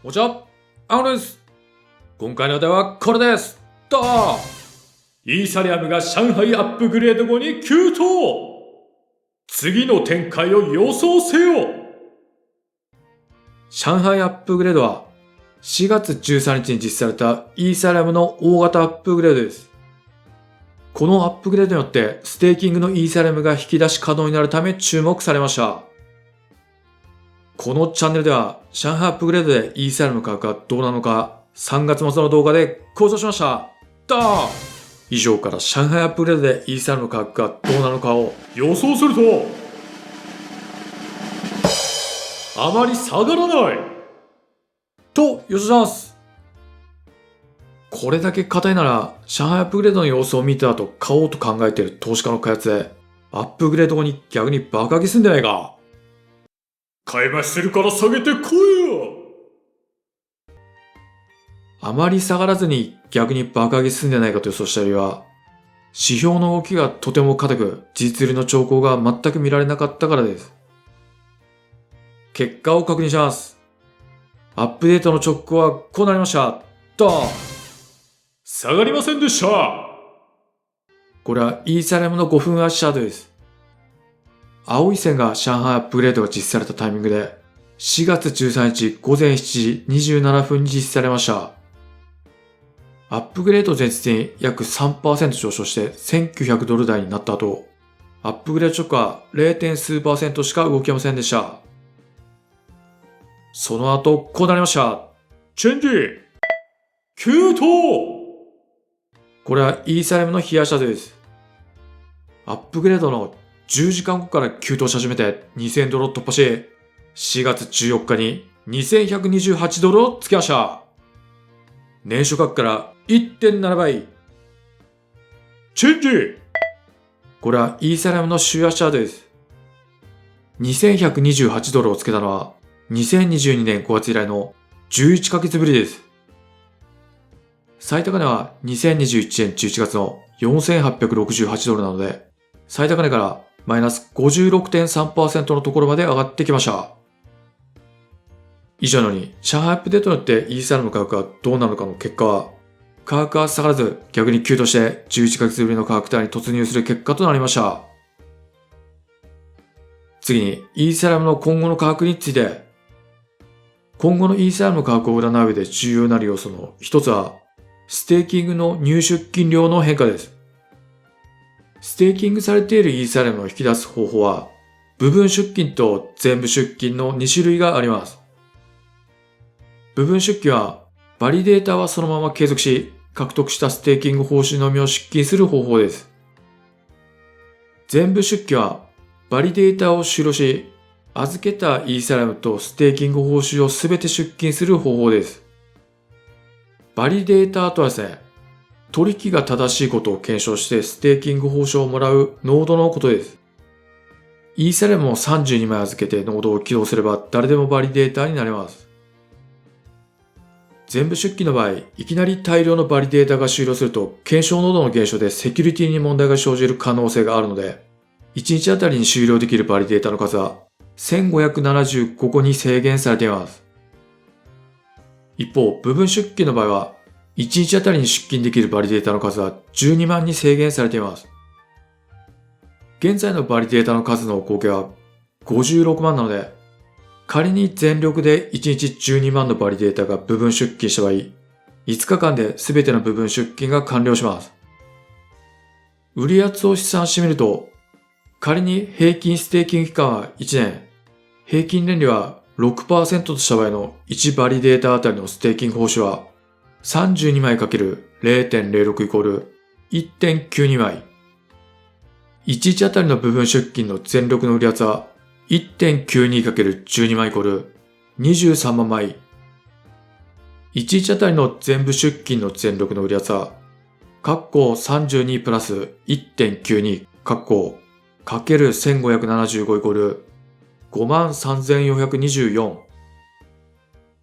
こんにちは、青野です。今回のお題はこれです。ドーン！イーサリアムが上海アップグレード後に急騰！次の展開を予想せよ！上海アップグレードは4月13日に実施されたイーサリアムの大型アップグレードです。このアップグレードによってステーキングのイーサリアムが引き出し可能になるため注目されました。このチャンネルでは上海アップグレードでイーサリアムの価格がどうなのか3月末の動画で講座しました。ドーン！以上から上海アップグレードでイーサリアムの価格がどうなのかを予想するとあまり下がらないと予想します。これだけ硬いなら上海アップグレードの様子を見た後買おうと考えている投資家の開発でアップグレード後に逆に爆上げすんじゃないか。買い増しするから下げてこいよ。あまり下がらずに逆に爆上げすんじゃないかと予想した理由は、指標の動きがとても硬く、実利の兆候が全く見られなかったからです。結果を確認します。アップデートの直後はこうなりました。ドーン！下がりませんでした。これはイーサリアムの5分足チャートです。青い線が上海アップグレードが実施されたタイミングで、4月13日午前7時27分に実施されました。アップグレード前日に約 3% 上昇して1900ドル台になった後、アップグレード直後は 0. 数%しか動きませんでした。その後、こうなりました。チェンジ！急騰！これはイーサリアムの冷やしチャートです。アップグレードの10時間後から急騰し始めて2000ドルを突破し、4月14日に2128ドルをつけました。年初価格から 1.7 倍。チェンジ！これはイーサリアムの週足チャートです。2128ドルをつけたのは2022年5月以来の11ヶ月ぶりです。最高値は2021年11月の4868ドルなので、最高値からマイナス 56.3% のところまで上がってきました。以上のように、上海アップデートによってイーサリアムの価格がどうなるのかの結果は、価格は下がらず逆に急騰して11ヶ月ぶりの価格帯に突入する結果となりました。次に、イーサリアムの今後の価格について、今後のイーサリアムの価格を占う上で重要になる要素の一つは、ステーキングの入出金量の変化です。ステーキングされているイーサリアムを引き出す方法は、部分出金と全部出金の2種類があります。部分出金は、バリデータはそのまま継続し、獲得したステーキング報酬のみを出金する方法です。全部出金は、バリデータを終了し、預けたイーサリアムとステーキング報酬をすべて出金する方法です。バリデータとはですね、取引が正しいことを検証してステーキング報酬をもらうノードのことです。イーサリアムを32枚預けてノードを起動すれば誰でもバリデータになれます。全部出金の場合、いきなり大量のバリデータが終了すると検証ノードの減少でセキュリティに問題が生じる可能性があるので、1日あたりに終了できるバリデータの数は1575個に制限されています。一方、部分出金の場合は、1日あたりに出金できるバリデータの数は12万に制限されています。現在のバリデータの数の合計は56万なので、仮に全力で1日12万のバリデータが部分出金した場合、5日間で全ての部分出金が完了します。売り圧を試算してみると、仮に平均ステーキング期間は1年、平均年利は 6% とした場合の1バリデータあたりのステーキング報酬は32枚 ×0.06 イコール 1.92 枚。1日あたりの部分出金の全力の売り圧は 1.92×12 枚イコール23万枚。1日あたりの全部出金の全力の売り圧は、32プラス 1.92 かける1575イコール53,424。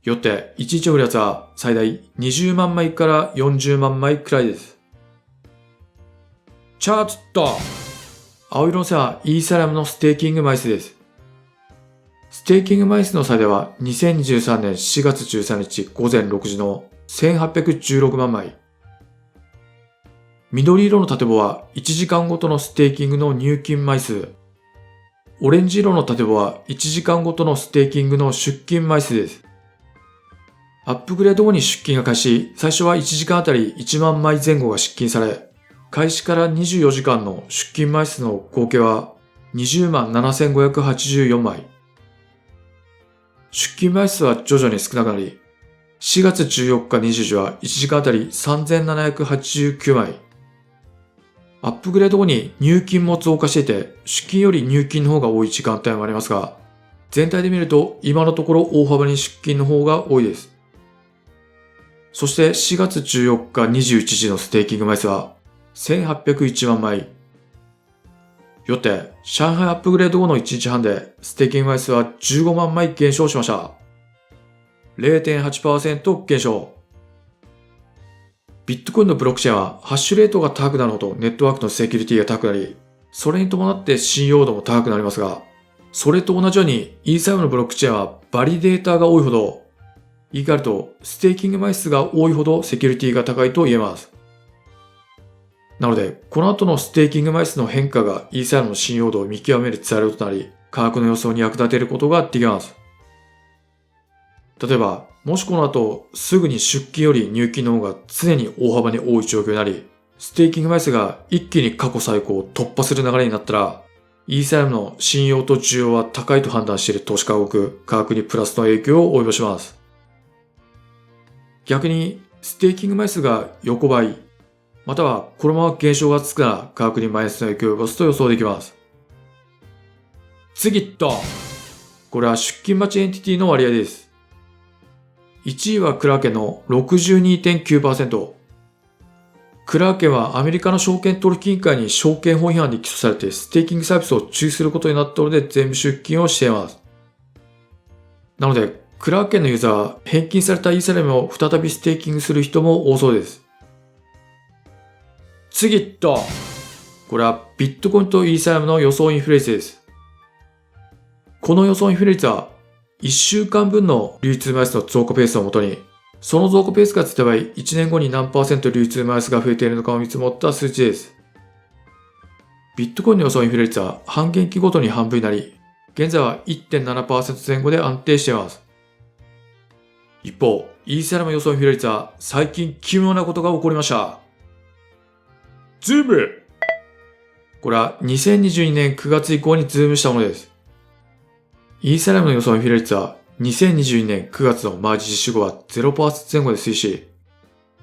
よって、1日の売り圧は最大20万枚から40万枚くらいです。チャート！青色の線はイーサリアムのステーキング枚数です。ステーキング枚数の差では2023年4月13日午前6時の1816万枚。緑色の縦棒は1時間ごとのステーキングの入金枚数。オレンジ色の縦棒は1時間ごとのステーキングの出金枚数です。アップグレード後に出金が開始、最初は1時間あたり1万枚前後が出金され、開始から24時間の出金枚数の合計は20万7584枚。出金枚数は徐々に少なくなり、4月14日20時は1時間あたり3789枚。アップグレード後に入金も増加していて、出金より入金の方が多い時間帯もありますが、全体で見ると今のところ大幅に出金の方が多いです。そして4月14日21時のステーキング枚数は1801万枚。よって、上海アップグレード後の1日半でステーキング枚数は15万枚減少しました。0.8% 減少。ビットコインのブロックチェーンはハッシュレートが高くなるほどネットワークのセキュリティが高くなり、それに伴って信用度も高くなりますが、それと同じようにイーサリアムのブロックチェーンはバリデータが多いほど、言い換えるとステーキング枚数が多いほどセキュリティが高いと言えます。なので、この後のステーキング枚数の変化がイーサリアムの信用度を見極める材料となり、価格の予想に役立てることができます。例えば、もしこの後すぐに出金より入金の方が常に大幅に多い状況になり、ステーキング枚数が一気に過去最高を突破する流れになったら、イーサリアムの信用と需要は高いと判断している投資家が多く、価格にプラスの影響を及ぼします。逆に、ステーキング枚数が横ばい、またはこのまま減少が続くなら価格にマイナスの影響を及ぼすと予想できます。次と、これは出金待ちエンティティの割合です。1位はクラーケンの 62.9%。クラーケンはアメリカの証券取引委員会に証券法違反で起訴されてステーキングサービスを中止することになったので全部出金をしています。なので、クラーケンのユーザーは返金されたイーサリアムを再びステーキングする人も多そうです。次と、これはビットコインとイーサリアムの予想インフレ率です。この予想インフレ率は1週間分の流通枚数の増加ペースをもとに、その増加ペースがついた場合、1年後に何%流通枚数が増えているのかを見積もった数値です。ビットコインの予想インフレ率は半減期ごとに半分になり、現在は 1.7% 前後で安定しています。一方、イーサリアム予想インフレ率は最近奇妙なことが起こりました。ズーム！これは2022年9月以降にズームしたものです。イーサリアムの予想インフレ率は2022年9月のマージ実施後は 0% 前後で推移し、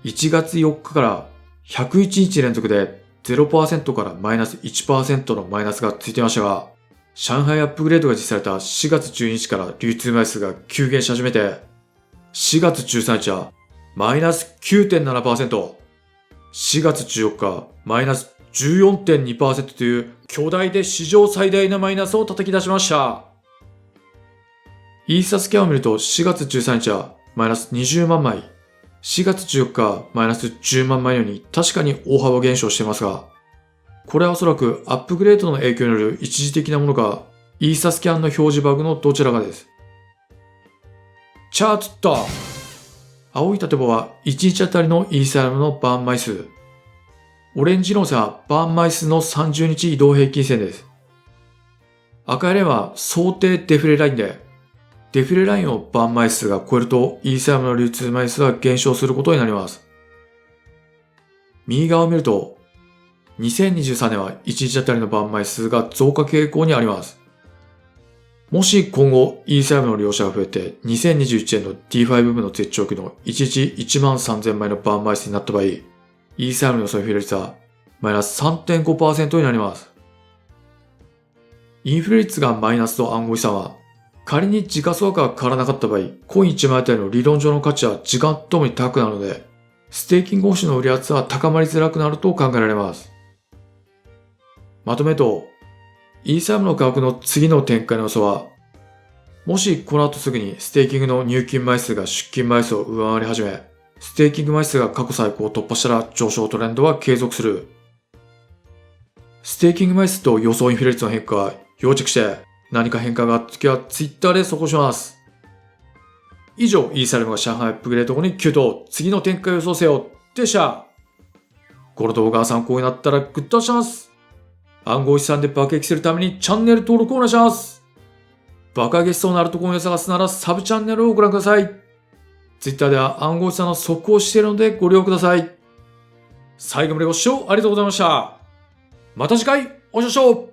1月4日から101日連続で 0% からマイナス 1% のマイナスがついていましたが、上海アップグレードが実施された4月12日から流通枚数が急減し始めて、4月13日はマイナス 9.7%、4月14日マイナス 14.2% という巨大で史上最大のマイナスを叩き出しました。イーサスキャンを見ると4月13日はマイナス20万枚、4月14日マイナス10万枚のように確かに大幅減少していますが、これはおそらくアップグレードの影響による一時的なものか、イーサスキャンの表示バグのどちらかです。チャート。青い縦棒は1日あたりのイーサリアムのバーン枚数。オレンジの線はバーン枚数の30日移動平均線です。赤いレーンは想定デフレラインで、デフレラインをバーン枚数が超えるとイーサリアムの流通枚数は減少することになります。右側を見ると、2023年は1日あたりのバーン枚数が増加傾向にあります。もし今後イーサリアムの利用者が増えて2021年の DeFi 部分の絶頂期の1日1万3000枚のバーン枚数になった場合、イーサリアムの予想インフレ率はマイナス 3.5% になります。インフレ率がマイナスの暗号資産は、仮に時価総額が変わらなかった場合、コイン1枚あたりの理論上の価値は時間ともに高くなるので、ステーキング報酬の売り圧は高まりづらくなると考えられます。まとめと、イーサリアムの価格の次の展開の予想は、もしこの後すぐにステーキングの入金枚数が出金枚数を上回り始め、ステーキング枚数が過去最高を突破したら上昇トレンドは継続する。ステーキング枚数と予想インフレ率の変化は要チェックして何か変化があったときは Twitter で速報します。以上、イーサリアムが上海アップグレード後に急騰、次の展開を予想せよでした。この動画が参考になったらグッドします。暗号資産で爆撃するためにチャンネル登録をお願いします。爆上げしそうなアルトコインを探すならサブチャンネルをご覧ください。Twitter では暗号資産の速報をしているのでご利用ください。最後までご視聴ありがとうございました。また次回お会いしましょう。